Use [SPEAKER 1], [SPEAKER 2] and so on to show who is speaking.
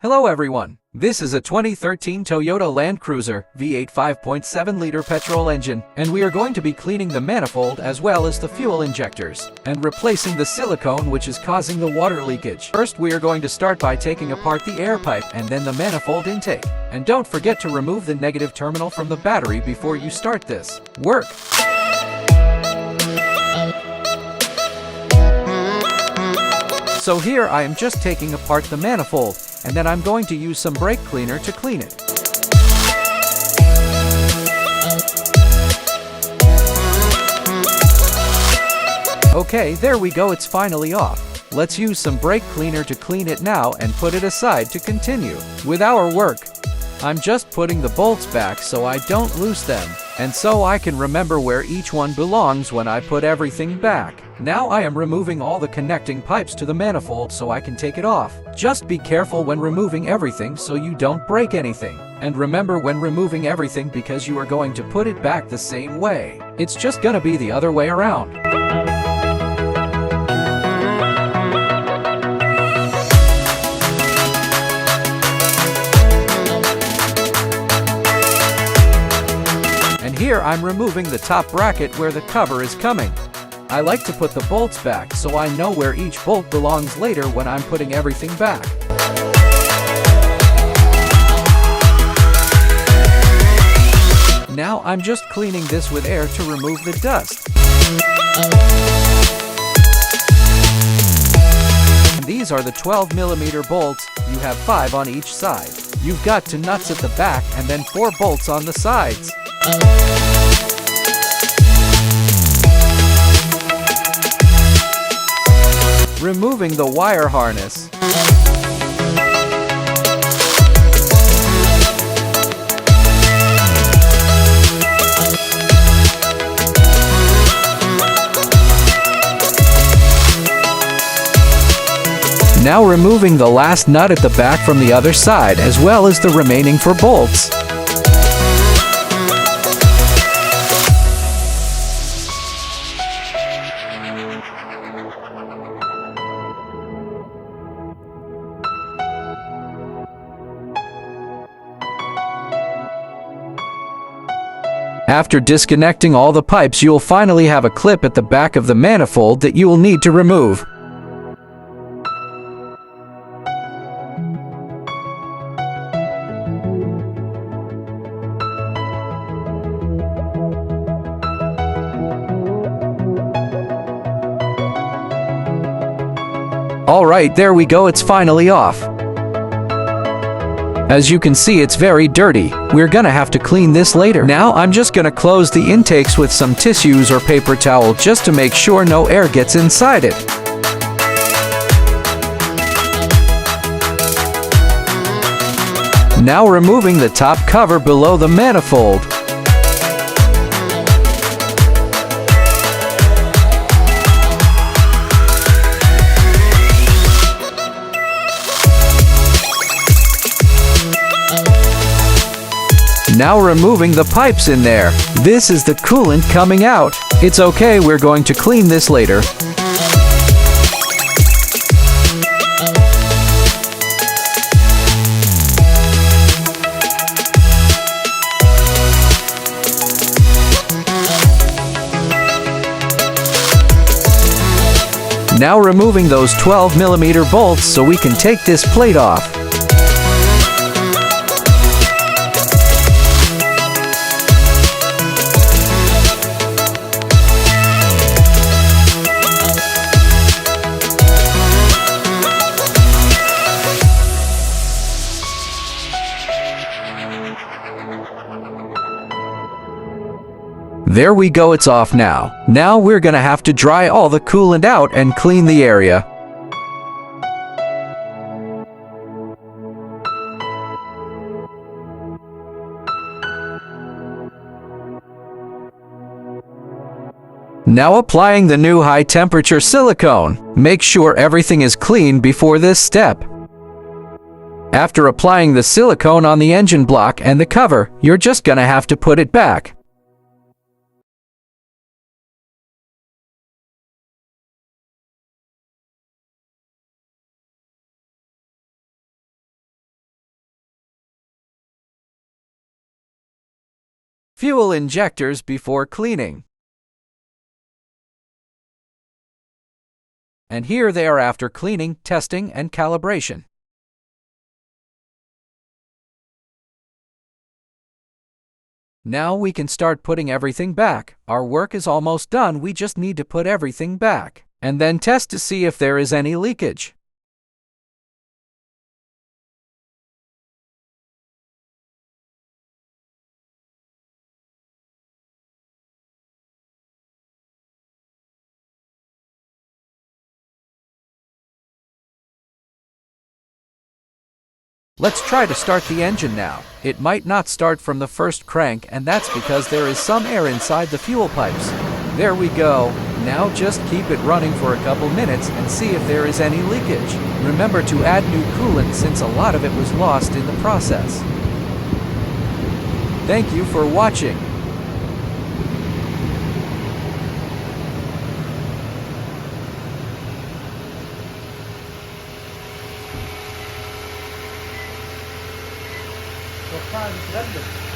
[SPEAKER 1] Hello everyone, this is a 2013 Toyota Land Cruiser V8 5.7-liter petrol engine, and we are going to be cleaning the manifold as well as the fuel injectors, and replacing the silicone which is causing the water leakage. First we are going to start by taking apart the air pipe and then the manifold intake. And don't forget to remove the negative terminal from the battery before you start this work. So here I am just taking apart the manifold, and then I'm going to use some brake cleaner to clean it. Okay, there we go, it's finally off. Let's use some brake cleaner to clean it now and put it aside to continue with our work. I'm just putting the bolts back so I don't lose them, and so I can remember where each one belongs when I put everything back. Now I am removing all the connecting pipes to the manifold so I can take it off. Just be careful when removing everything so you don't break anything. And remember when removing everything, because you are going to put it back the same way. It's just gonna be the other way around. Here I'm removing the top bracket where the cover is coming. I like to put the bolts back so I know where each bolt belongs later when I'm putting everything back. Now I'm just cleaning this with air to remove the dust. And these are the 12mm bolts. You have 5 on each side. You've got 2 nuts at the back and then 4 bolts on the sides. Removing the wire harness. Now removing the last nut at the back from the other side, as well as the remaining 4 bolts. After disconnecting all the pipes, you'll finally have a clip at the back of the manifold that you will need to remove. Alright, there we go, it's finally off. As you can see, it's very dirty. We're gonna have to clean this later. Now I'm just gonna close the intakes with some tissues or paper towel just to make sure no air gets inside it. Now removing the top cover below the manifold. Now removing the pipes in there. This is the coolant coming out. It's okay, we're going to clean this later. Now removing those 12mm bolts so we can take this plate off. There we go, it's off now. Now we're gonna have to dry all the coolant out and clean the area. Now applying the new high-temperature silicone. Make sure everything is clean before this step. After applying the silicone on the engine block and the cover, you're just gonna have to put it back. fuel injectors before cleaning. And here they are after cleaning, testing, and calibration. Now we can start putting everything back. Our work is almost done, we just need to put everything back, and then test to see if there is any leakage. Let's try to start the engine now. It might not start from the first crank, and that's because there is some air inside the fuel pipes. There we go. Now just keep it running for a couple minutes and see if there is any leakage. Remember to add new coolant since a lot of it was lost in the process. Thank you for watching.
[SPEAKER 2] Doktor abi,